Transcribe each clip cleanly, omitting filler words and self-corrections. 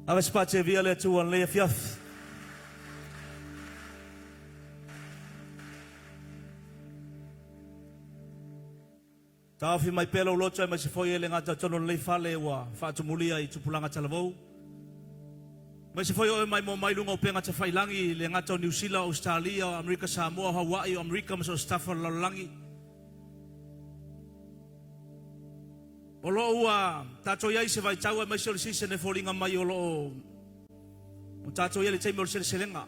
Awas pace via le tuan le fiaf. Tafi mai pelo locha mai se foi ele ngata tono le fale wa fa tumulia I tupulanga talavou. Mai se foi o mai mo mai lunga o penga te failangi le ngata New Zealand, Australia, Amerika, Samoa, Hawaii, Amerika ma so stafa lalangi. O lo ua tato iai se vai tau mai se se ne folinga mai o lo o tato iai le taimo se selenga.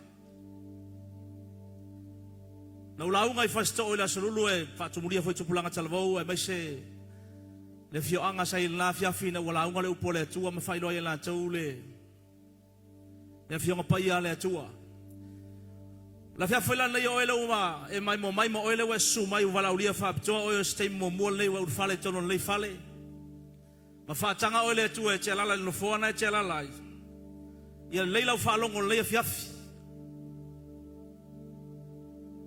Na ulaunga I fasto o la solulu e fatumulia foi tupulanga talavou e mai se le fioanga sai la fiafi na ulaunga le upole tua ma failo ia la tau le fionga pai ale tua. La fiafi la nei o ele uma e mai mo ele we su mai wala ulia fa to o ste mo mo le we fale tono le fale. Ma fa tanga o ele tua e te lala no fona e te lala. Ia leila fa longo le fiafi.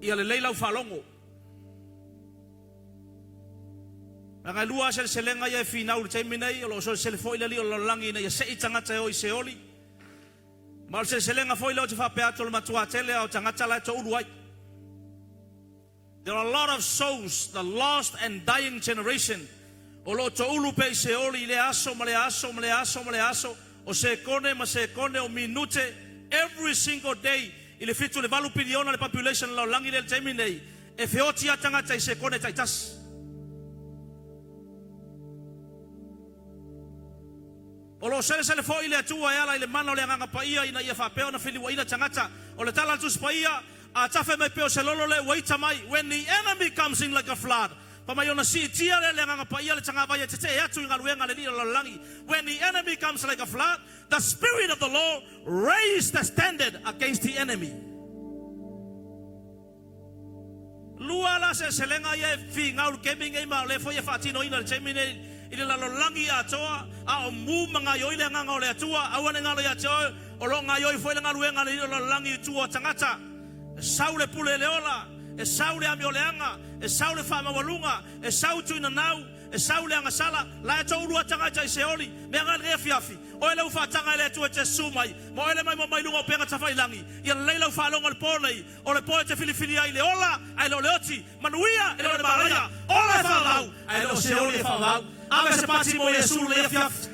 Ia le leila fa longo. Nga lua se selenga ia fina u te minei o lo so se foi le o lo langi na ia se itanga te o se oli. Ma se selenga foi lo te fa pe ato le matua tele o tanga tala to uruai. There are a lot of souls, the lost and dying generation. O lo to ulu pe se oli le aso ma le aso ma le aso ma le aso o se kone ma se kone o minute every single day. Ile fitu le valu piliona le population la langi le temi nei e feoti atanga tai se kone tai tas. O lo sele foi le atua ala ile mana le nganga paia ina ia fa peo na fili wa ina tangata o le tala tu paia a tafe me peo se lolo le waita mai when the enemy comes in like a flood. Pa mai ona si tia le nganga paia le tanga vai te te atu nga luenga le la langi when the enemy comes like a flood. The Spirit of the Lord raised the standard against the enemy. Lua la se selenga ye fi ngau keming e ma le foi fatino ina le temine ile la langi atoa a o mu manga yo ile nganga le atua awane ngalo ya toa o lo nga yo foi nga luenga le la langi tua tangata saule pule leola e saule amioleanga e saule fa mawalunga e sautu ina nau e saule anga sala la to ulu tangata se oli me nga le fiafi o ele ufa tanga le tu te sumai mo ele mai mai lungo penga tafailangi ia leila ufa longa le ponei o le poe te filifili ai le ola ai lo leoti manuia e le baraya ola fa lau ai lo se oli fa lau ave se pati mo yesu le fiaf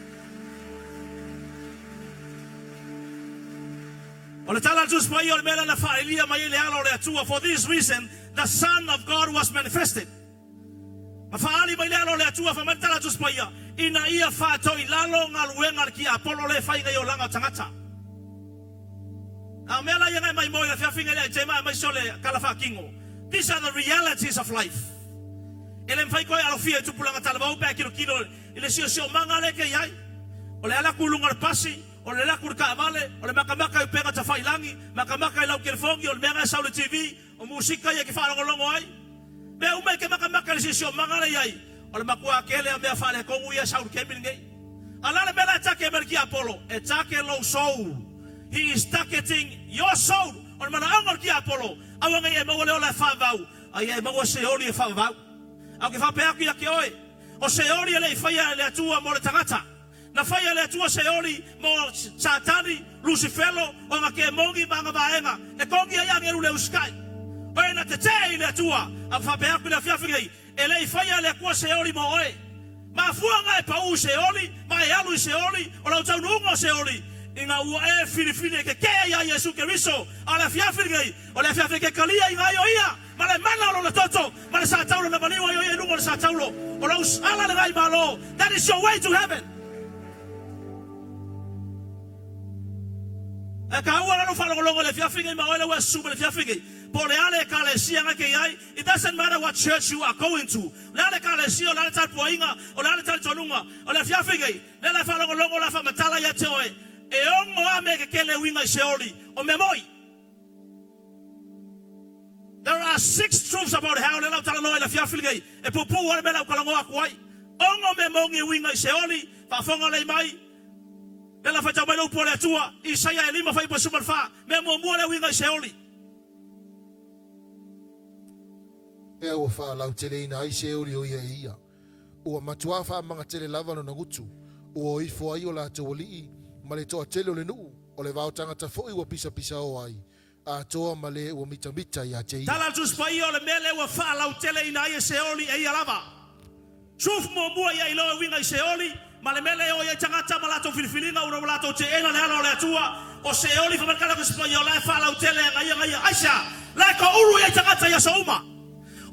o le tala jus mai o le mela na fa elia mai le ala o le atua. For this reason the Son of God was manifested. Mafaali mai le ala o le atua fa mantala jus mai ina ia fa to ilalo ngaluenga ki apolo le fa inga yo langa tangata. A mela ia mai mo le fiafinga le tema mai sole kala fa kingo. These are the realities of life. Ele mfai ko ala fia tu pulanga talaba ba kilo ile sio mangale ke yai. Ole ala kulunga pasi, ole la kurka vale, ole makamaka pega ta failangi, makamaka ila kelfongi, ole menga sa le TV, o musika ye ke fa longo ai. Be o me ke makamaka le sio mangale yai. Ole makua kele me fa le kongu ya sa ke minge. Ala le bela ta ke merki Apollo, e ta ke lo soul. He is targeting your soul. Ole mana angol ki Apollo, awanga ye mo le ola fa vau. Ai e mo se oli fa vau. Au ke fa pe aki ke oe. O se oli le faia le atua mo le tangata. Na faia le atua se oli mo satani Lucifelo o nga ke mongi manga baenga. E kongi ya ngeru le uskai. O na te te le atua. Au fa pe aki le fiafingai. E le faia le akua se oli mo oe. Ma fuanga e pau se oli, ma e alu se oli, o la tau nungo se oli. Inga ua e filifine ke ya Yesu Keriso. Ala fiafingai. O le fiafingai kalia inga yo ia. Male mana lo le toto, male sa taulo na maniwa yo yenungo le sa taulo. O la usala le gai malo. That is your way to heaven. E ka ua no falo longo le fiafingai ma ole wa suma le fiafingai. Po le ale ka le sia nga ke ai. It doesn't matter what church you are going to. Le ale ka le sia o le ale tal poinga, o le ale tal tonunga, o le fiafingai. Le falo longo la fa matala ya te oe. E ongo ame ke kele winga se oli. O memoi. There are 6 truths about how le lau tala noe la fiafingai. E pupu wale me lau kalango akuai. Ongo me mongi winga se oli. Pa fonga le mai. Le la fata mai lau po le atua. Isaiah e 5 fai pa sumarfa. Me mo mua le winga se oli. E ua wha lau tele ina ai se oli o ia. Ua matua wha mga tele lava no na gutu. Ua ifo ai o la tawalii. ma le toa tele o le nuu o le vao tangata fo'i ua pisa o ai a toa ma le ua mita ia te ia. Tala tus pai o le mele ua whaalau tele ina ia seoli e ia lava. Suf mo mua ia iloa winga i seoli, ma le mele o ia tangata ma lato filifilinga ura lato te ena le ano le atua, o seoli whamarkana tus pai o lai whaalau tele ngai ia aisha, lai ka uru ia tangata ia sauma.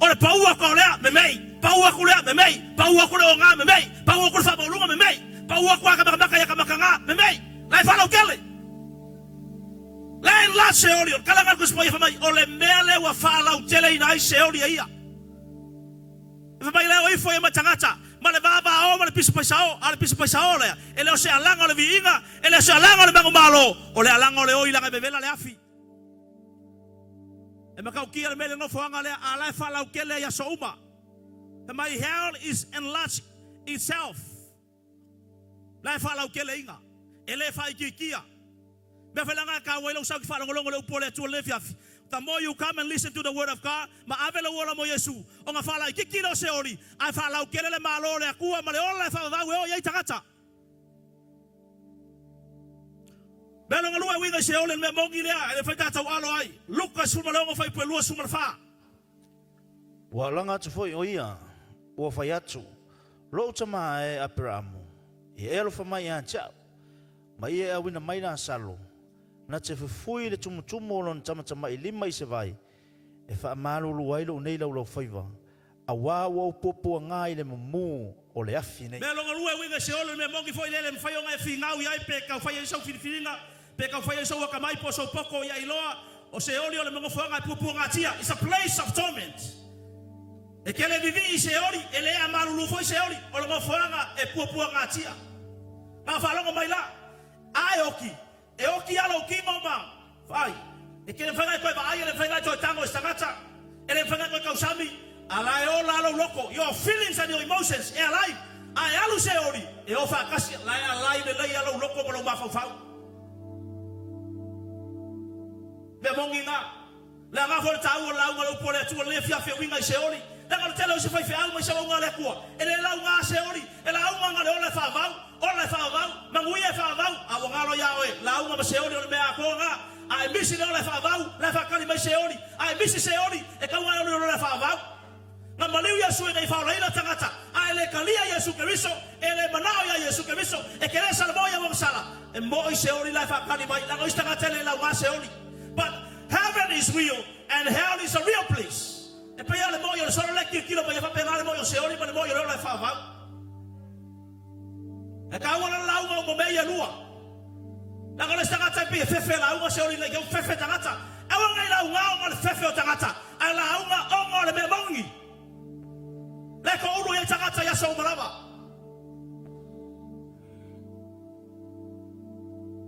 O le paua ko lea me mei, paua ko lea me mei, paua ko lea o ngā me mei, paua ko le whapaulunga me mei, paua ko aka makamaka ia kamakanga me mei, lai whaalau tele. Lai la seoli o kalanga ko spoia famai o le mele wa whaalau tele ina ai seoli ia. Famai leo ifo ia matangata, ma le vava o ma le pisu paisao, a le pisu paisao lea, ele o se alanga o le viinga, ele o se alanga o le mango malo, o le alanga o le oi langa bevela le afi. E makau kia le mele no foanga lea, a lai whaalau kele ia souma. Famai hell is enlarged itself. Lai whaalau kele inga, ele whai kia. The more you come and listen to the word of God, ma avela wala mo Yesu. O nga fala ikikilo seori, ai fala o kelele malo le akua ma le ola fa va o ye tagata. Belo nga lua winga seoli me mongi le ele fa tata walo ai. Lucas fu malo fa pe lua sumar fa. Wa langa tu foi o ia. O fa yatu. Lo tama e Abraham. E elo fa mai a cha. Ma ia a wina mai na salo. Na te fui le tumutumo lon tamatama I lima I se vai. E wha malulu wailo nei lau whaiva. A wā popo ngā I le mumu o le afi nei. Me longa lua winga se olo me mongi foi lele mfai o ngai fi ngau iai pe kau fai isau filifilinga. Pe kau fai isau waka mai po so poko ia iloa. O se oli o le mongo fuanga popo ngā tia. It's a place of torment. E ke le vivi I se oli, e le a malulu foi se oli. O le mongo fuanga e popo ngā tia. Ma whalonga mai la. Ai oki. E oki ala o kima o maa. Fai. E kene whangai koe wa ai, ele whangai toi tango e stangata. Ele whangai koe kausami. Alai o lalo loko. Your feelings and your emotions. E alai. Ai alu se ori. E o whakasi. Lai alai le lei alo loko ma lo mafau fau. Me mongi ngā. Le ngā fore tau o lau ngā lau pole atua le fia fia winga I se ori. Le ngā tele o se fai fia au mai sa unga le kua. E le lau ngā se ori. E la au ngā le ole whavau. Ole whavau. Mangui e whavau. A wangalo ya oe. La unga ma se ori ole mea konga. A e misi le ole whavau. Le whakari mai se ori. A e misi se ori. E kaunga ole ole whavau. Ngā maliu Yesu e nei whaoleina tangata. A e le kalia Yesu Keriso. E le manao ya Yesu Keriso. E kere salamo ya wamasala. E mo I se ori le whakari mai. Lango istangata le lau ngā se ori. But heaven is real. And hell is a real place. E pe ale mo yo solo le kilo pa fa pegale mo yo se ori pa mo yo le fa va. E ka wala la unga mo me ya lua. La gola sta gata pe fefe la unga se ori le yo fefe tangata. E wanga la unga le fefe o tangata. A la unga onga le me mongi. Le ko ulu ye tangata ya so malava.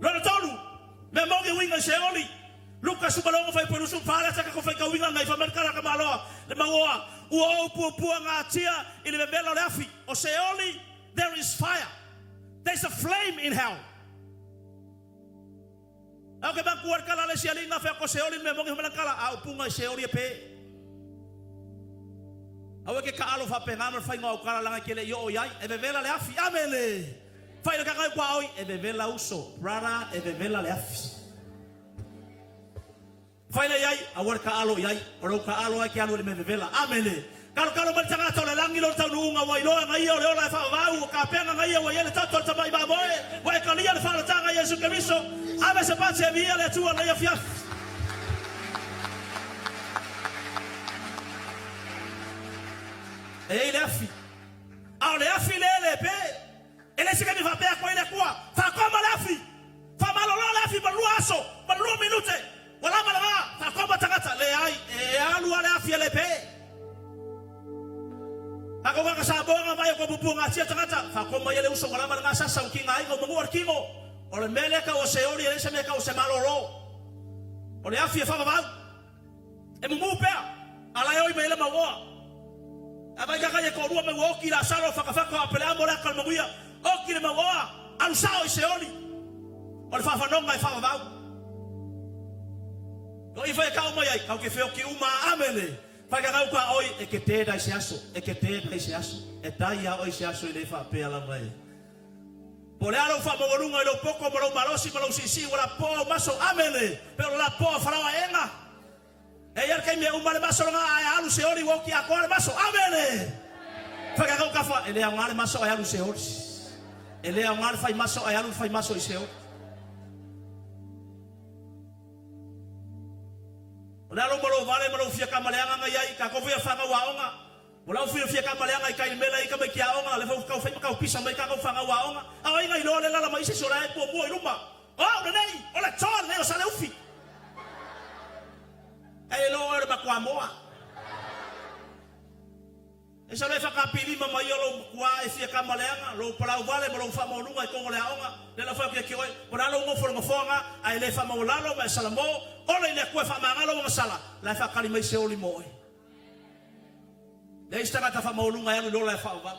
Lo tolu. Me mongi winga se ori. Lucas subalongo fai por usun fala saka ko fai ka winga ngai fa merkala ka maloa le mangoa o pu nga tia ile bebelo le afi o se oli there is fire, there's a flame in hell. Au ke ba kuar kala le sialinga fa ko se oli me mongi merkala au punga se oli pe au ke ka alo fa pe ngamar fai ngau kala langa kele yo yai e bebela le afi amele fai ka ka kwa oi e bebela uso brother e bebela le afi. Faile yai awar ka alo yai oro ka alo ai ke alo le mevela amele kalo mal tanga to le langi lo tau unga wai lo ngai o le ola fa va ka pena ngai o yele tato ta mai ba boe wa ka lia le fa tanga Yesu Keriso ave se pace via le tua le fia e le afi au le afi le pe ele se que mi va pe ko ile kwa fa ko ma le afi fa malo le afi ba luaso ba lu minute. Wala malama ta komba tangata le ai e alu ale afia le pe. Ta ko ka sa bonga mai ko bupunga tia tangata fa komba yele uso wala malama sa sa kinga ai ko mo kingo o le mele ka o se ori ele se me ka o se malolo o le afia fa ba e mo pe ala yo me le magoa aba ka ye ko rua me wo ki la salo fa ka ko apele amora ka mo guia o ki le magoa al sao se ori o le fa fa no mai fa ba. No i fai kau mai ai, kau ke feo ki uma amele. Fai ka kau ka oi, e ke te dai se aso, e ke te dai se aso. E tai a oi se aso i le wha pēla mai. Por alo fa mogorunga lo poco mo lo malosi mo lo sisi wala po maso amene. Pero la po farawa enga. Ella que me umale maso nga alu se ori woki akwa maso amene. Faka ka kafa ele ngale maso alu se ori. Ele ngale fai maso alu fai maso se ori. Lalo mo vale mo fia kamaleanga nga yai ka ko via fanga waonga. Mo fia kamaleanga kai mela ka me kia onga le fa fa ka pisa me ka ko fanga waonga. Ai nga ilo le la mai se sora e po mo iluma. Oh, nei, ole tol ne o sale ufi. Ai lo ora kwa moa. Esa le fa kapili mama yolo kwa e fia kamaleanga lo pala vale mo fa mo lunga ko le aonga. Le la fa ke oi, mo lo ngo for ngo fonga ai le fa mo lalo ma salamo. Ole le kwa fa mangalo nga sala la fa kali mai se oli moi le istanga ta fa maulunga ya lo la fa va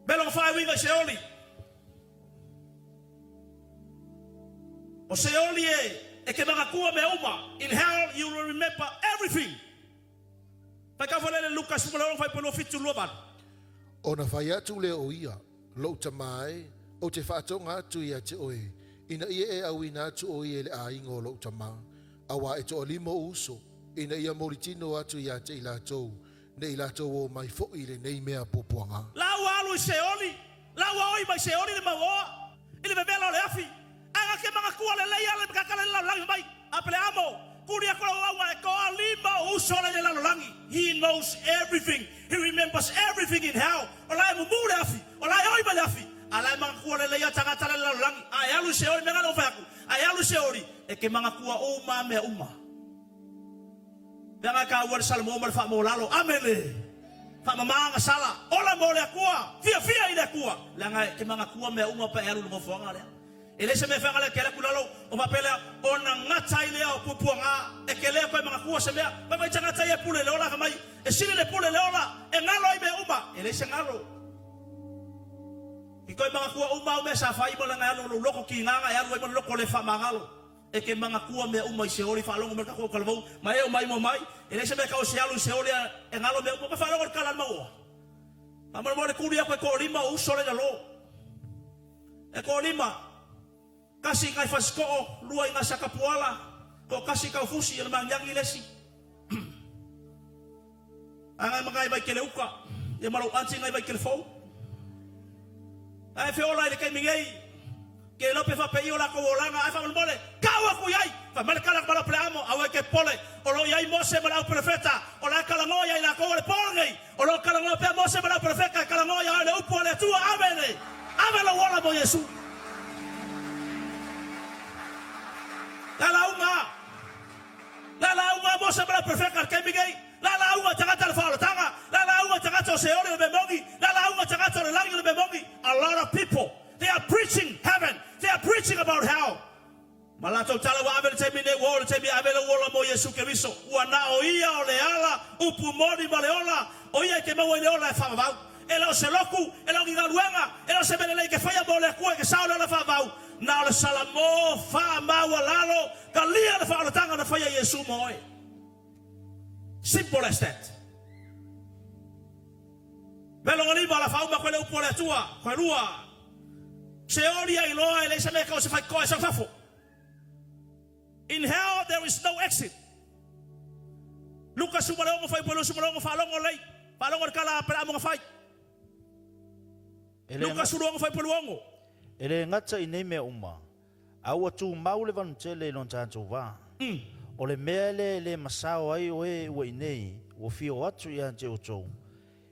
belo fa winga se oli o se oli e ke manga kua me uma in hell you will remember everything pa ka fole le Lucas mo lo fa pelo fitu loban Ona whai atu le o ia, lo tamai, o te whaatonga atu ia te oe. Ina ia e au ina atu o ia le a ingo lo tama. Awa e to o limo uso, ina ia moritino atu ia te ilatou. Ne ilatou o mai fo i le nei mea popoanga. Lau alu se oli, lau oi mai se oli le mawoa. Ili bebela le afi. Anga ke manga kua le leia le kakale la langi mai. Apele amo. Kuria kola wawa e koa lima uso le la langi. He knows everything. He remembers everything in hell. Ola e mumu le afi. Ola e oi mai le afi. Ala e manga kua le leia tangata le la langi. Ai alu se oli menga no faku. Ai alu se oli e ke manga kua o ma me uma. Danga ka war salmo mal fa mo lalo. Amele. Fa mama sala. Ola mo le kua. Fia ile kua. Langa ke manga kua me uma pa elu mo fonga le. Ele se me fanga le kele kulalo o mapela ona ngata ile o pupuanga e kele ko mga kuwa se me ba ba ngata ye pule le ola kamai e sile le pule le ola e ngalo ibe uma ele se ngalo iko mga kuwa uma o me sa fa ibo nga lo loko ki nga ya lo loko le fa mangalo e ke mga kuwa me uma se ori fa longo me ka ko kalvo mai o mai mo mai ele se me ka o se alu se ori e ngalo me ko fa longo kala mo amor mo le kuria ko lima o sole lo e ko lima kasi ngai fasko lua inga sakapuala ko kasi ka fusi el mangyang ilesi anga mga iba keleuka e malo ansi ngai ba kelfo ai fe ola ile kemingei ke lope fa peio la ko olanga ai fa mole kawa ku yai fa mal kala bala plamo awe ke pole olo yai mose bala profeta ola kala ngoya ila ko le polnei olo kala ngoya pe mose bala profeta kala ngoya le upo le tu amene amelo wala mo yesu la unga mosa para perfecta que miguei la unga tagata al falo tanga la unga tagata se ore be mongi la unga tagata le langi be mongi a lot of people they are preaching heaven they are preaching about hell malato tala wa abel temine wo temi abel wo mo yesu kristo wana oia ole ala upumoni maleola oia que me wo ola fa va elo se loku elo ngi galuanga elo se belele que falla mole ku que sa ola fa va na le salamo fa mawalalo kalia le fa tanga na fa yesu moi simple as that belo ngani bala fa ma kwele upole tua kwelua se oria iloa ele se me ka se fa ko se fafo in hell there is no exit Lucas sumalongo fa polo sumalongo fa longo lei fa longo kala para mo fa Lucas sumalongo fa polo longo ele ngata i nei mea uma. Au atu mau le vanu tele non tātou wā. O le mea le masao ai o e ua i nei, o fio atu i ante o tau.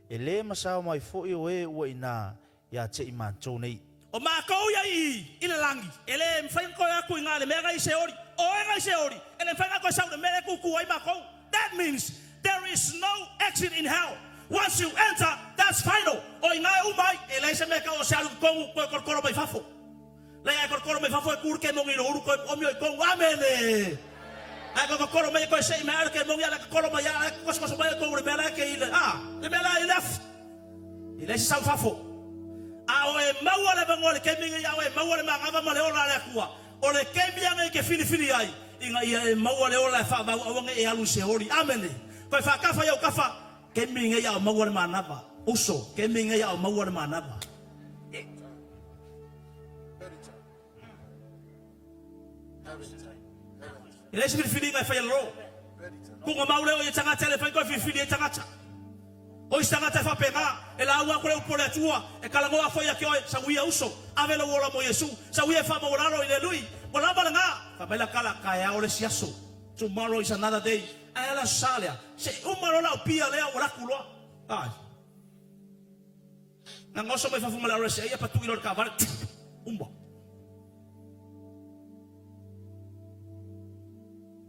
E le masao mai fo i o e ua i nā, i a te i mātou nei. O mākou ia i le langi. Ele mwhainko e aku i ngā le mea gai se ori. O e gai se ori. Ele mwhainko e sau le mea kuku ai mākou. That means there is no exit in hell. Once you enter, that's final. O inga umai, ele se me ka o se alu kongu ko korkoro mai fafo. Le ai korkoro mai fafo e kurke mongi no uru ko o mi kongu amene. Ai korkoro mai ko se me ar ke mongi ala korkoro mai ala ko so mai ko ure bela ke ile. Le bela ile af. Ile se sa fafo. O e mau le bangole ke mingi ya o e mau le manga ma le ola le kua. O le ke mianga ke fili ai. Inga ia e mau le ola fa ba o nge e alu se ori. Amene. Ko fa kafa ya kafa ke minga ya mawar manaba uso ke minga ya mawar manaba Ele se fili ngai fai lo. Kunga maule o tanga tele fai ko fili tanga. O istanga te fa penga e la ua kole upole tua e kala ngoa foi a koi sa uia uso ave lo wola mo Yesu sa uia fa mo raro ile lui mo la balanga fa bela kala kaya ole siaso tomorrow is another day ela salia se umaro la pia le ora kulo ai na ngoso me fa fuma la rese ia patu ilo ka vale umbo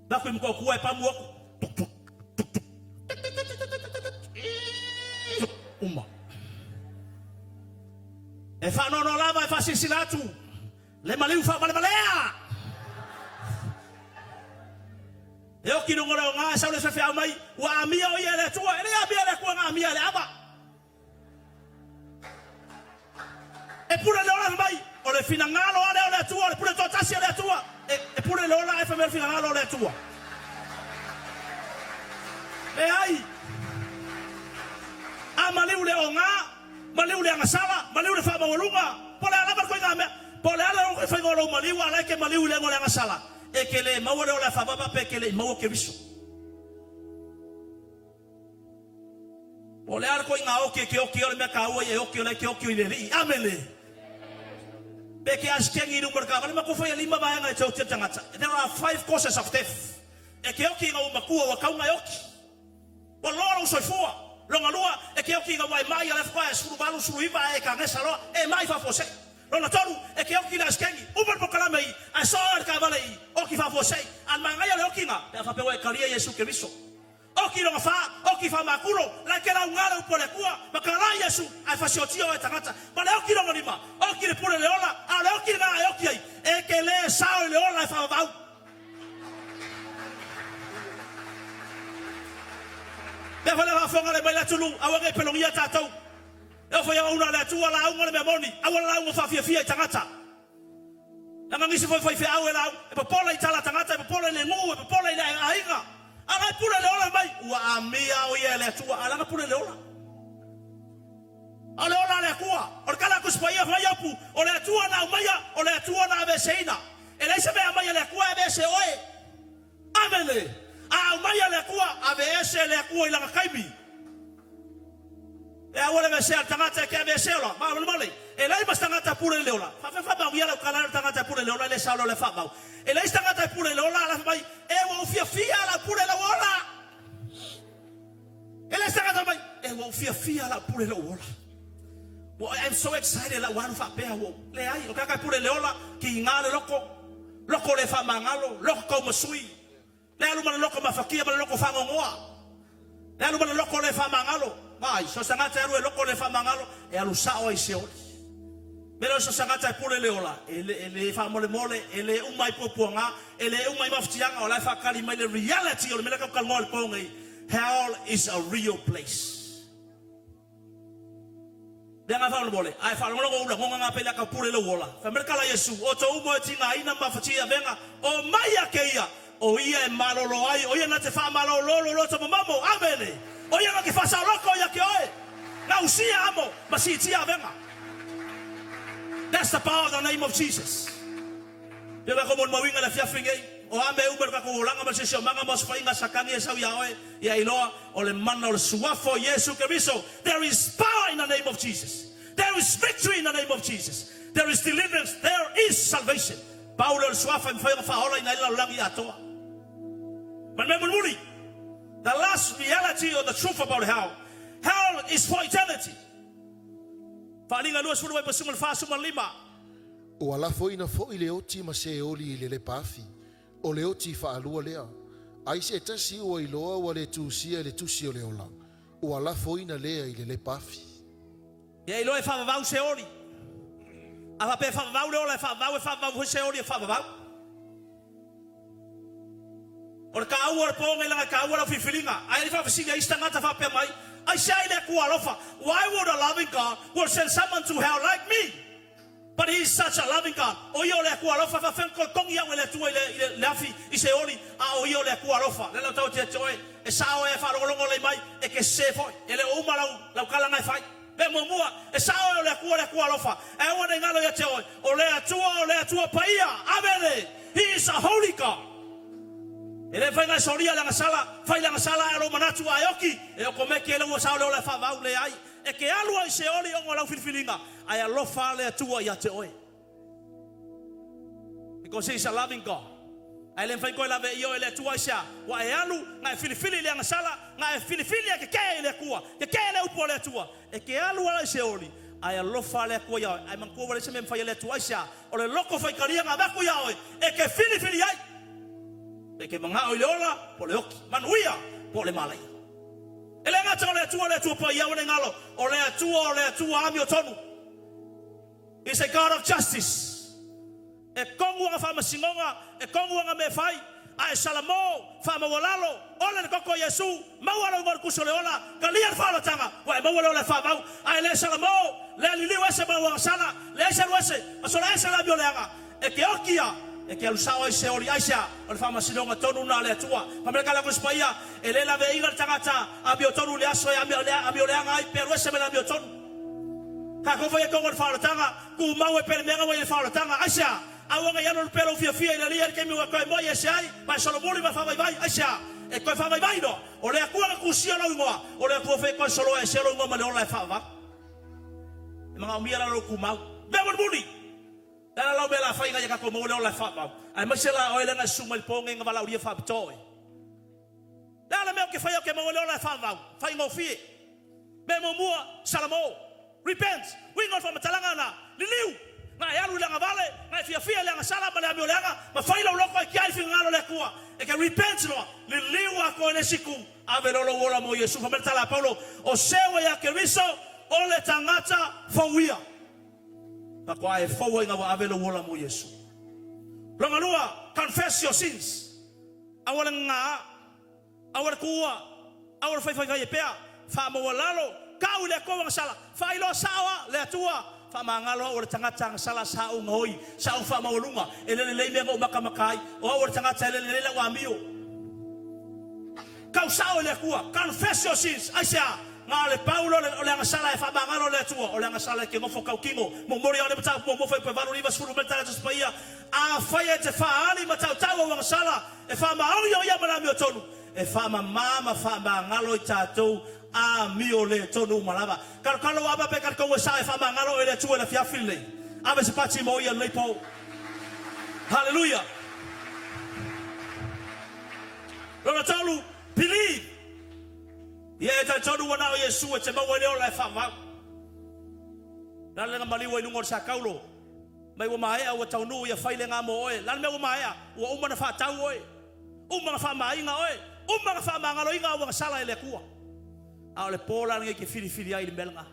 da ku mko ku e pa mo uma e fa no lava e fa sisilatu le maliu fa vale valea e o kino ngora nga sa le se fa mai wa mia o ile tua ele abia le kwa nga mia le aba e pure le ora mai o le fina ngalo ale o le tua le pure to tasi le tua e pure le ora e fa me fina ngalo le tua e ai maliu le onga maliu le ngasala maliu le fa mawalunga pole ala ba ko ngame pole ala o fa ngolo maliu ala ke maliu le ngole ngasala e ke le mawale o la fa baba pe ke le mawo ke biso pole ala ko nga o ke o le ka o ye o ke le ke o ke le ri amele be ke askengi ru merka vale ma ko fa lima ba nga tso tanga there are 5 causes of death e ke o ke nga o makua wa ka nga yoki o loro so fua longa lua e ke oki nga wai mai ala fa suru balu suru iba e ka ngesa lo e mai fa fose lona toru e ke oki la skengi uber pokala mai a so ka vale oki fa fose an manga ya le oki nga pe fa pe wa kalia Yesu ke biso oki longa fa oki fa makulo la ke la ngala upole kuwa makala Yesu ai fa siotio e tangata ba le oki longa lima oki le pule le ola a le oki nga e oki ai e ke le sao le ola fa va be fala va fonga le baila tulu awage pelongia tatou e fo ya una le tua la unga le memoni awala unga fa fia tangata na ngisi fo fa awela e popola itala tangata e popola le ngu e popola ile ainga ala pula le ola mai wa amia o ye le tua ala pula le ola ala ola le kuwa o kala ku spaya fa yapu o le tua na maya o le tua na beseina ele se be amaya le kuwa be se oe amele a maya le kuwa avese le kuwa ila kaimi e awole be se tangata ke be se lo ma male e lai bastangata pure le ola fa ba wiala kala tangata pure le ola le salo le fa ba e lai tangata pure le ola la mai e wo fia la pure le ola e lai tangata mai e wo fia la pure le ola well, I'm so excited la wan fa pe wo le ai o ka pure le ola ki ngale loko le fa mangalo loko masui le alu mana loko mafakia mana loko fango ngoa le alu mana loko le fa mangalo mai so sangata eru loko le fa mangalo e alu sao ai se pero so sangata pure le ola ele fa mole ele umai poponga ele umai maftianga ola fa kali mai le reality o le mele ka kalmo pongai hell is a real place Danga fa mole ai fa ngolo ula ngonga pele ka pure le ola fa merkala Yesu o to umo tinga ina mafatia venga o mai akeia o ia e malolo ai o ia na te fa malolo lo to mamo amene o ia na ke fa sa loko ya ke oe na usia amo masitia venga. That's the power of the name of Jesus. Yo ka como mawinga la fia finge o ame uber ka ko langa ma se manga mas fa inga sakangi sa ya oe ya iloa o le mana o suafo Yesu Kristo. There is power in the name of Jesus. There is victory in the name of Jesus. There is deliverance. There is salvation. Paulo el suafa en fa hola ina la langi atoa. But remember, the last reality or the truth about hell is for eternity. O ala foina fo ile oti ma se oli ile le pafi. O le oti fa alua lea. Ai se tasi o iloa wa le tusia le tusi o le ola. O ala foina lea ile le pafi. Ya iloa e fa vau se oli. Ava pe fa vau le ola fa vau se oli fa vau. Or ka awar po ngela ka awar fifilinga ai fa fisinga istangata fa pe mai I say that why would a loving God will send someone to hell like me? But He is such a loving God. O yo le kualofa fa fen ko kong ya wele tu le afi ise oli a o yo le kualofa le lo tau te toe e sao e fa longo le mai e ke se foi ele o ma la kala ngai fai be mo mua e sao le kualofa e o ne ngalo ya te o le atua paia avele He is a holy God. Ele fai ngai soria la ngasala, fai la ngasala alo manatu ayoki, e o kome ke le wo sa le fa va le ai. E ke alu ai se oli o la filifilinga, ai alo fa le tua ya te oe. Because he is a loving God. Ai le fai ko la ve yo ele tua sha, wa e alu ngai filifili le ngasala, ngai filifili ke le kua, ke le upo le tua. E ke alu ai se oli. Ai alo fa le kua ya, ai man ko le se men fai le tua sha, o le loko fai karia nga ba ku ya oe, e ke filifili ai. E ke manga o leola po le oki manuia po le malai ele ngata o le tua pa ia o le ngalo o le tua ami o tonu. Is a God of justice. E kongu nga fa masingonga e kongu nga me fai ai salamo fa mawalalo ole koko Yesu mawala ngor kusoleola kalia fa tanga wa mawala le fa mau ai le salamo le lili wese mawala sala le se wese asola esa la biolenga e ke okia e ke alusao ai se ori aisha o le famasilonga tonu na le tua pamela kala ko spaia e le la veiga tangata a biotonu le aso a biolenga ai pero ese me la biotonu ka ko foi ko ngor fa tanga ku mau e per menga wa fa tanga aisha awanga ya no pelo fia ile lia ke mi wa ko mo ye sai pa solo boli ma fa vai aisha e ko fa vai no o le ku ku sia no mo o le ku fe ko solo e selo mo ma le ola fa va e manga mi ala lo ku mau be mo buli dala lau bela fai ngai ka ko mo le ola fa va ai ma sela o ile na suma il ponge nga vala o dia fa toi dala me o ke fai o ke mo le ola fa va fai mo fie be mo mua salamo repent we go from talangana liliu na yalu langa vale na fia langa sala bale mi olanga ma fai lo loko ki ai fingalo le kua e ke repent no liliu a ko le siku ave lo wola mo Yesu fa metala Paulo o sewe ya ke riso o le tangata fawia pa kwa e fawa nga wa ave lo wola mo Yesu longa lua confess your sins awala nga awala kuwa awala fai pea fa mo walalo kau le ko sala fai lo sawa le tua fa mangalo o le tangata sala sa o ngoi sa o fa maulunga ele le me maka makai o le tangata le wa mio kau sa o le kuwa confess your sins aisha ngale Paulo le sala fa mangalo le tua o le sala ke mo fo kau kingo mo mori o le mata mo fo pe valo riva suru meta te spaia a faia te fa ali mata tawa wa sala e fa ma o yo ya mala mi tonu e fa mama fa mangalo tatou a mio le tonu malava kalkalo aba pe kalko sa fa mangalo ele tu le fiafile ave se pati mo ia lepo hallelujah lo tolu believe ye ta tonu wana o Yesu e te mo le o le fa va dale ngamali wa ilungor sa kaulo mai wa mai a wa tonu ia faile nga mo oe lan me wa mai a wa umana fa tau oe umana fa mai nga oe umana fa mangalo inga wa sala ele kuwa a le pola nge ke fili ai le melanga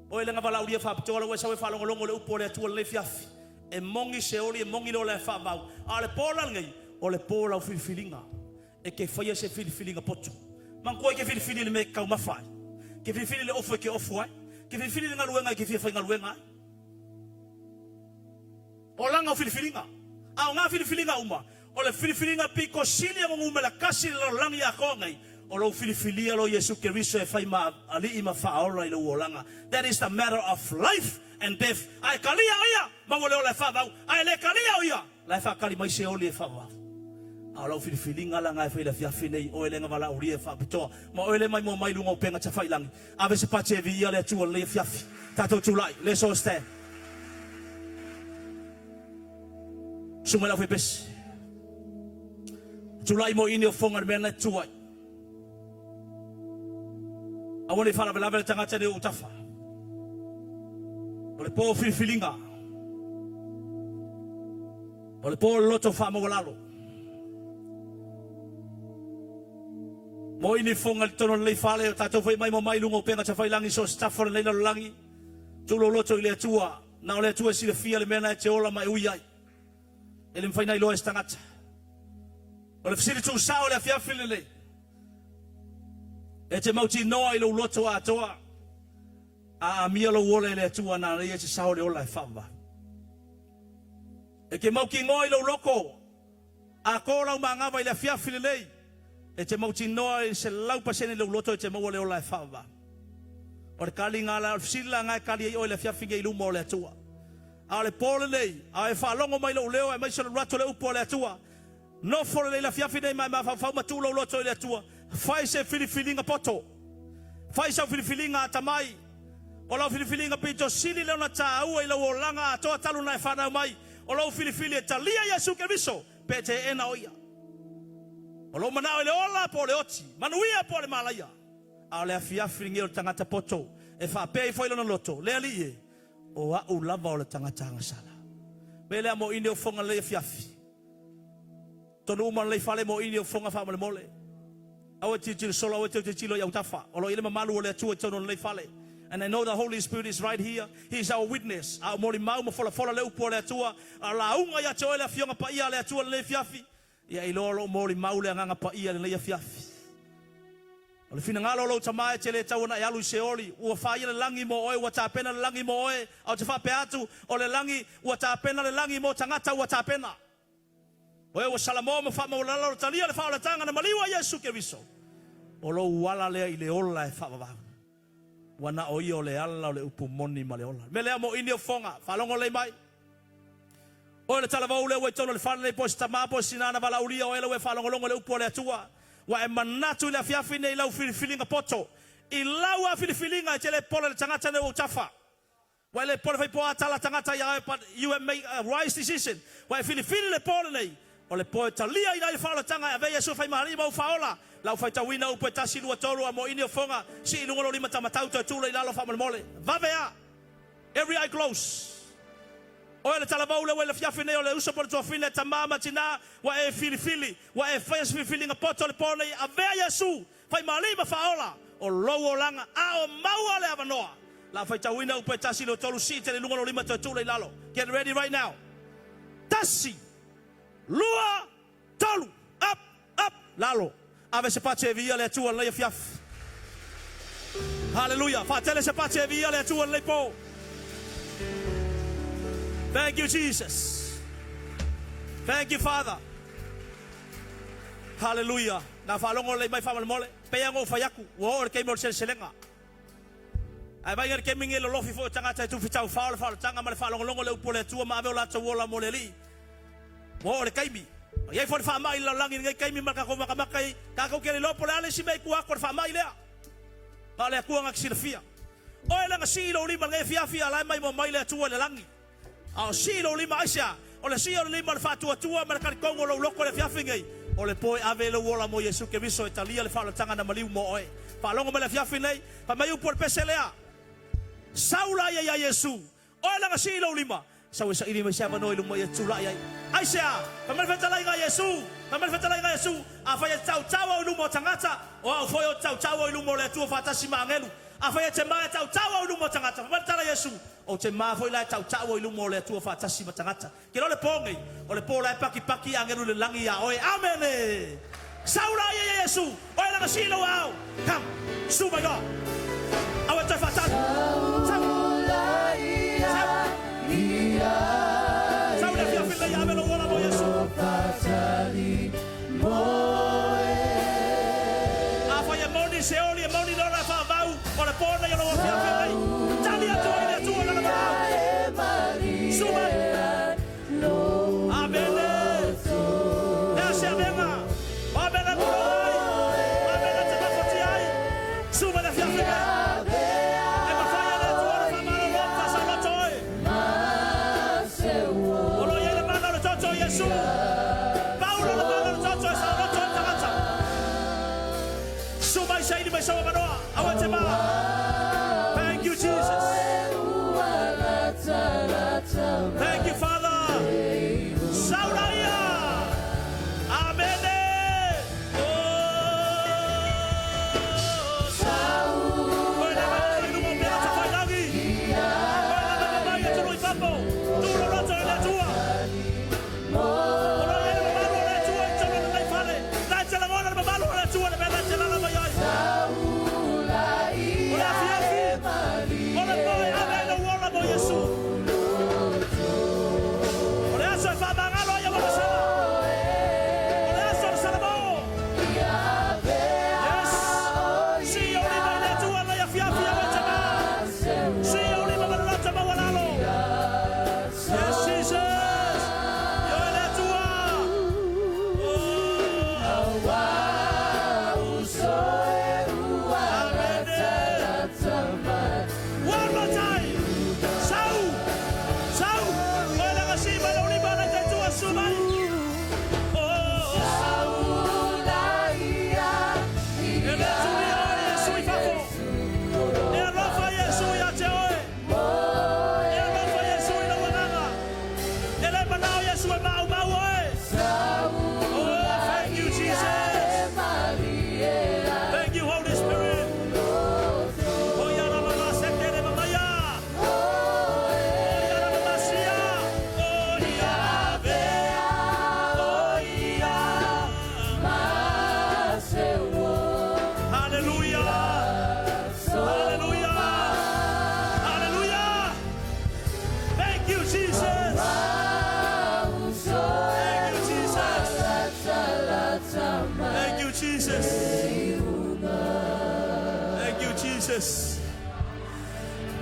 o le nga vala ulia fa ptola we sa we fa longo le upo le tu le fiafi e mongi se oli e mongi le fa bau a le pola nge o le pola o filinga e ke fa se filinga poto man ko ke fili le me ka ma fa ke fili le ofo ke ofo ke fili le ngaluenga ke fa ngaluenga o langa o filinga a nga filinga uma o le filinga piko silia mo la kasi lo langi ya ko ngai o lo filifilia lo Yesu Keriso e fai ma ali ima faola i lo wolanga. That is the matter of life and death. Ai kalia ia ma wole o le fa va ai le kalia ia la fa kali mai se oli e fa va a lo filifilinga la ngai fai la fia finei o le nga vala uri e fa pito ma o le mai mo mai lunga o penga cha fai langi ave se pa che via le tu le fia tato tulai le so stand sumela foi pes tulai mo ini o fonga mena tuai a wale fala bela bela tangata de utafa ole po filinga ole po loto fa mo walalo mo ini fonga tono le fale tato foi mai mo mai lungo penga cha fai langi so stafo le langi tulo loto ile tua na ole tua si le fia le mena te ola mai uiai ele mfai nai lo estangata ole fsiri tu sa ole fia filele e te mauti noa i lo loto a toa a mia lo wole le tua na le te sao le ola e fava e ke mauki ngoi lo loko a kola uma ngava i le fia filelei e te mauti noa i se lau pasene le loto e te mau le ola e fava o le kali ngala o sila ngai kali i o le fia finge i lumo le tua Ale pole nei, a e whalongo mai lo leo, e mai sona rato le upo le atua. No fore le la fiafi nei mai mawhau matu lo loto le atua. Fai se filifilinga poto. Fai se filifilinga atamai. O lau filifilinga pito sili leo na ta ua ila o langa atoa talu na e whanau mai. O lau filifili e talia Yesu ke viso, pe te ena oia. O lau manao ele ola po le oti, manuia po le malaya. A le afiafi ngi o tangata poto, e whape i foilo na loto, le ali e. O au lava o le tangata angasala. Mele mo ini o fonga le fiafi. Tonu uma le fale mo ini o fonga fa mole. Awe titi solo awe titi lo ya utafa. O lo ile mamalu o le atua tonu le fale. And I know the Holy Spirit is right here. He's our witness. Our mori mau mo fola le upo le atua. A la unga ya choe le fionga pa ia le atua le fiafi. Ia ilolo mori mau le nganga pa ia le fiafi. O le fina ngalo lo tamae te le tau na yalu seoli. Ua whaia le langi mo oe, ua tāpena le langi mo oe. Au te whape atu o le langi, ua tāpena le langi mo tangata ua tāpena. Oe ua salamo mo wha maulala o talia le wha o le tanga na maliwa Yesu ke viso. O lo uala lea i le ola e wha wawau. Wana o i o le ala o le upu moni ma le ola. Me lea mo ini o fonga, whalongo le mai. O le talavau le ue tono le whana le posi tamapo sinana wala uria o ele ue whalongo longo le upu o le atua. Wa e manatu le afiafi nei lau filifilinga poto. I lau a filifilinga e te le pole le tangata ne o tafa. Wa le pole fai poa tala tangata ya but you have made a wise decision. Wa e filifili le pole nei. O le poe talia i nai whaola tanga e vei Yesu fai mahari mau whaola. Lau fai tawina upe tasi lua tolu a mo ini o fonga. Si ilungolo lima tamatau te tula i lalo wha mole. Vavea. Every eye close. O ele talavau le wele fiafi nei o le uso por tua fine tamama tina wa e filifili wa e fai filifili nga poto le pone a vea Yesu fai malima faola o lowo langa a o maua le avanoa la fai tawina upe tasi lo tolu si te le lungolo lima te tula i lalo. Get ready right now. Tasi lua tolu up lalo ave se pace via le tua le fiaf. Hallelujah. Fatele se pace via le tua le po. Thank you, Jesus. Thank you, Father. Hallelujah. Na falongo le mai famal mole. Peyango fayaku. Wo or kemo sel selenga. Ai vai er keming ele lofi fo tanga tai tu fitau faul tanga mal falongo longo le upole tua ma ave la tso wola moleli. Wo or kaimi. Ye fo fa mai la langi ngai kaimi maka ko maka makai. Ka ko kele lo pole ale si mai ku akor fa mai le. Pa le ku ngak silfia. O ele ngasilo lima ngai fia la mai mo mai le tua le langi. Au silo lima asia o le silo lima le fatua tua ma le kongo lo loko le fiafingai o le poi ave le wola mo Yesu ke viso italia le fala tanga na maliu mo oe pa longo me le fiafinai pa mai por peselea saula ya Yesu o le silo lima sa wesa ini me sa no ilu mo Yesu la ya aisia pa me fetala nga Yesu a fa ya tau ilu mo tangata o fo yo tau ilu mo le tua fatasi mangelu a fa ya te mai tau ilu mo tangata pa tala Yesu o te ma foi la tau i lumo le tua fatasi matangata ke le pongi o le pola paki angeru le langi ya oi amen saura ya Yesu o la silo au come suba go awa te fatasi saura ya fila ya me lo wala mo Yesu fatali moe afa ya moni seoli moni no la fa vau o le pona yo lo fia fila tali atu Thank you, Jesus. Thank you, Father. Sauraya. Amen. Oh,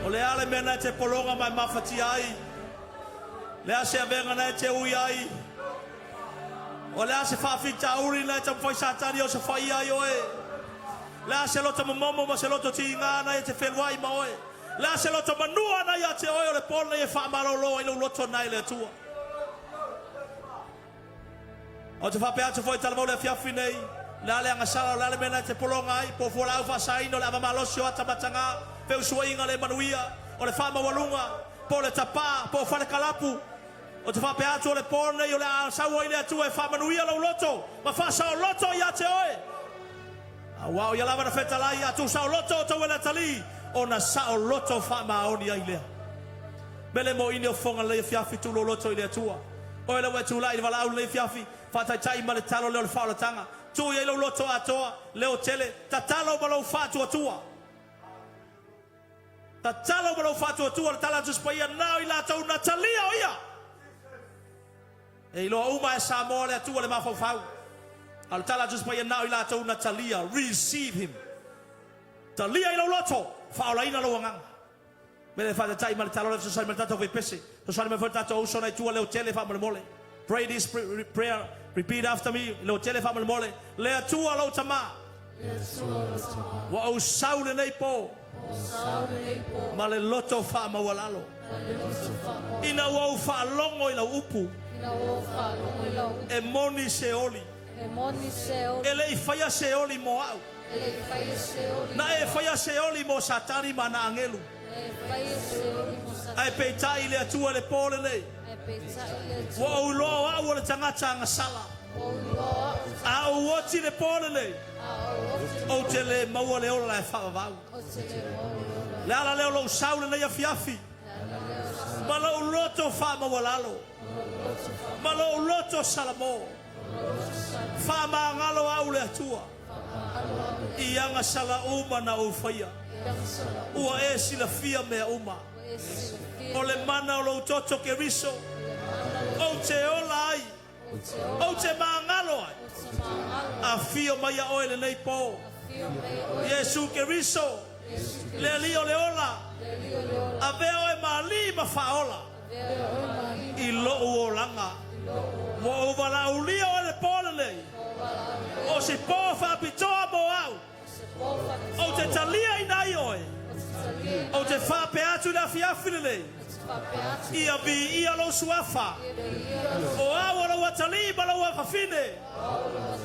O le ale mena te polonga mai mawhati ai. Le ase avenga na te ui ai. O le ase whawhita uri na te mwhai satari o se whai ai oe. Le ase lota mamomo ma se loto ti ngā na te whenwai ma oe. Le ase lota manua na ia te oe o le pona e whamarolo i lo loto nai le tua. O te whapea te whoi talamau le fiafi nei. Le ale anga sala le ale mena te polonga ai. Po fuala au whasaino le avamalosio atamatanga. Peu suainga le manuia. O le whamawalunga. Po le tapa. Po whale kalapu. O te whapea atu o le pone i o le asaua i le atu e whamanuia lau loto. Ma whasa o loto i ate oe. A wao i alawa na whetalai atu sa o loto o tau e le tali. O na sa o loto whamaoni ai lea. Mele mo ini o whonga le fiafi tu lo loto i le atua. O ele we tu lai wala au le fiafi. Whatai tai ma le talo leo le whaolatanga. Tu i lau loto atoa. Leo tele. Ta talo ma lau whatu atua. Ta talo ma lau whatu atua. Le tala tus pa ia nao i la tau na talia o ia. E loa uma e Samoa le atua le mawhawhau. Al tala just pa ia nao i la tau na talia. Receive him. Talia i lau loto. Whaola ina lau anganga. Mele whata tai ma le talo le sosai ma le tato whi pese. Sosai ma whata tato usona i tua leo tele wha ma mole. Pray this prayer. Repeat after me. Leo tele wha ma mole. Le atua lau tama. Wa au saune nei po. Ma le loto wha ma walalo. Ina wau wha longo i lau upu. E moni se oli. E le i whaia se oli mo au. Na e whaia se oli mo satani ma na angelu. Ai peitai le atua le pole nei. Wa au loa au le tangata anga sala. Au oti le pole nei. O te le maua le ola e whawavau. Le ala leo lau saule nei a fiafi. Ma lau loto wha mawalalo. Ma lau loto salamo. Wha maangalo au le atua. I anga sala uma na ufaya. Ua e sila fia mea uma. O le mana o lau toto ke riso. O te ola ai. O te maangalo ai. A fio mai a oele nei po. Yesu ke riso. Le lio le ola. A veo e mali ma faola. I lo o langa. Wo wala ulia o le pole nei. O si po fa pitoa mo au. O te talia i nai oe. O te fa pe atu na fiafine nei. Ia vi ia lo suafa. O au o la watali ma lo wafafine.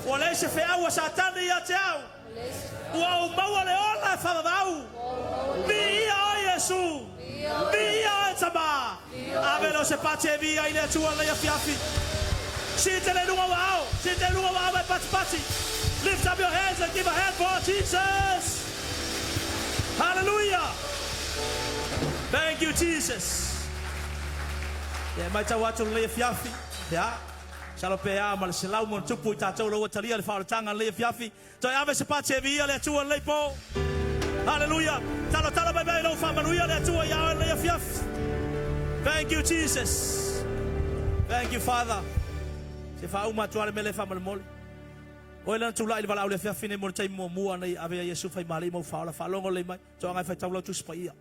O le se fe au satani ia te au. O au maua le ola fa vau. Vi ia o Yesu. Vi ia o tama. Avelo se pace via i le tua le fiafi. Si te le lunga wao. Si te lunga wao e pati. Lift up your hands and give a hand for Jesus. Hallelujah. Thank you, Jesus. Yeah, mai tau atu le fiafi. Yeah. Salo pe a mal se lau mon tupu ta tau lo talia le fa tanga le fiafi. To ave se pace via le tua le po. Hallelujah. Talo mai lo fa manuia le tua ya le fiafi. Thank you, Jesus. Thank you, Father. Se fa uma tua le mele fa mal mol. O ela tu lai vala le fiafi ne mo tai mo mua nei ave Yesu fai mali mo fa la fa longo le mai. To ngai fa tau lo tu spaia.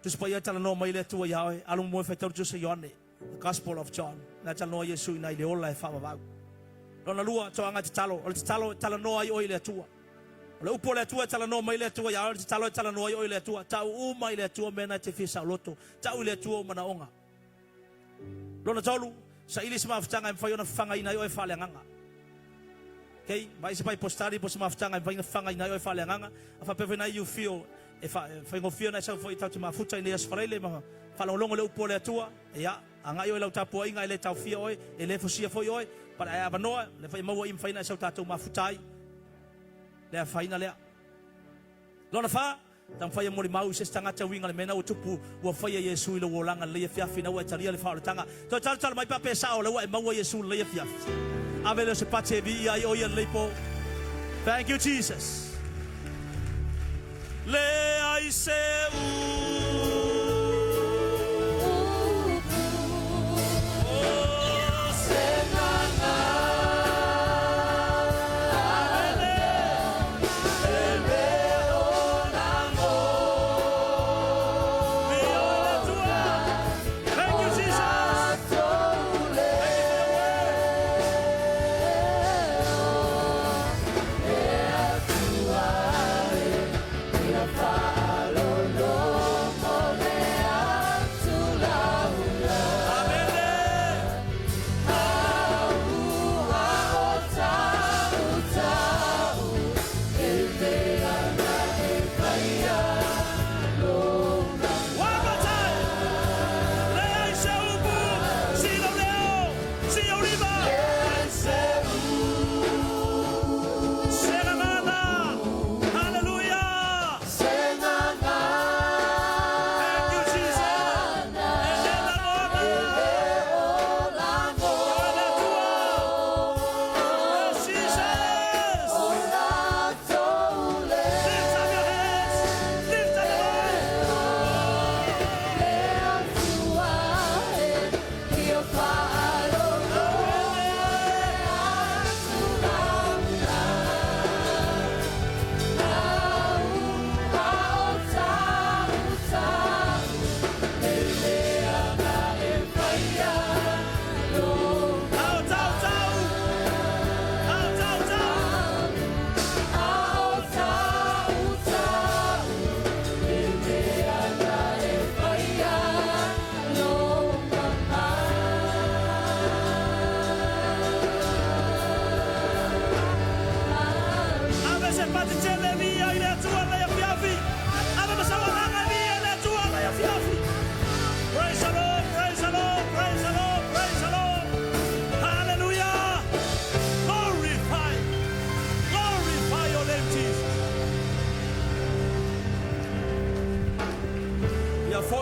Tu spaia tala no mai le tua ya alu mo fa tau tu se Yohane. The Gospel of John. Na tala no Yesu nai le ola e fa va. Lona lua to ngai talo, o talo tala no ai o le tua. Le upo le tua tala no mai le tua ya o tala no ai o le tua. Tau u mai le tua mena te fisa loto. Tau le tua mana onga. Lona tolu sa ili se mafutanga e whaiona whanga ina o e whale nganga. Okay, mai se pai postari po se mafutanga e whanga ina o e whale nganga. A whapewe na you feel e whaingo fio na sa whai tau te mafuta ina as whareile ma whalongo le upo le atua. E ya, a ngai o e lau tapua inga e le tau fia oe, e le fusia foi oe. Para e avanoa, le whai maua im whaina e sa tatou mafutai. Le a whaina lea. Lona wha, tam whai mori mau se stangata winga le mena o tupu ua whai Yesu i lo wolanga le fiafi na ua e talia le whaoletanga. To tala mai pape sao le ua e maua Yesu le fiafi. Ave le se pate vi ai o ia leipo. Thank you, Jesus. Le ai se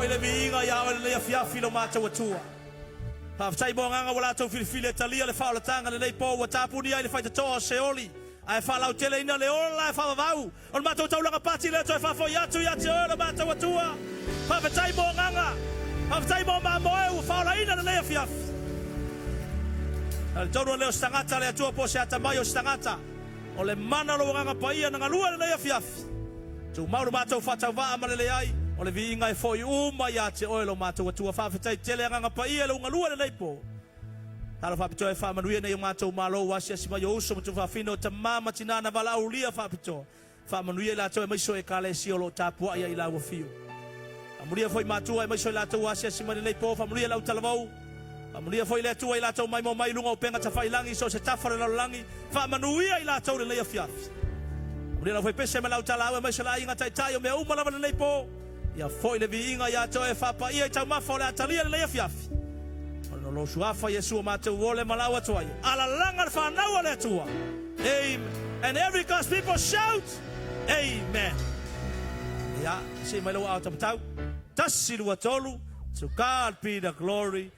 fo ile viinga ya le fiafi lo macho watua. Pa sai mo nganga wala to filifile talia le fa la tanga le po wa tapu ni ai le fa to seoli. Ai fa la tele ina le ola fa vau. On mato tau la pati le to fa fo ya tu le macho watua. Pa sai mo nganga. Pa sai mo ma mo e fa la ina le fiafi. Al tono le stangata le tua po se atamai o stangata. O le mana lo nganga paia na lua le fiafi. Tu mauro mato fa tau va ma le ai. O le viinga e foi uma ia te oelo matou atua whawhetai tele anga pa ia le unga lua le leipo. Tala whapito e whamanuia nei o matou malo wasi asima i ouso matu whawhino ta mama tinana wala ulia whapito. Whamanuia la tau e maiso e kale si olo tapua ia i lau fio. Amuria foi matua e maiso i la tau wasi asima le leipo. Whamanuia lau talavau. Amuria foi le atua i la tau mai mo mai lunga o penga ta whailangi so se tafare la langi. Whamanuia i la tau le leia fiafi. Amuria lau foi pese me lau talau e maiso la inga tai o mea umalava le leipo. Ia foi le viinga ia to e fapa ia tau mafa le atalia le fiafi. Ono lo suafa Yesu ma te wole malawa toai. Ala langa le whanau le tua. Amen. And every God's people shout, Amen. Ia, si mai lo au tam tau. Tasi lua tolu. To God be the glory.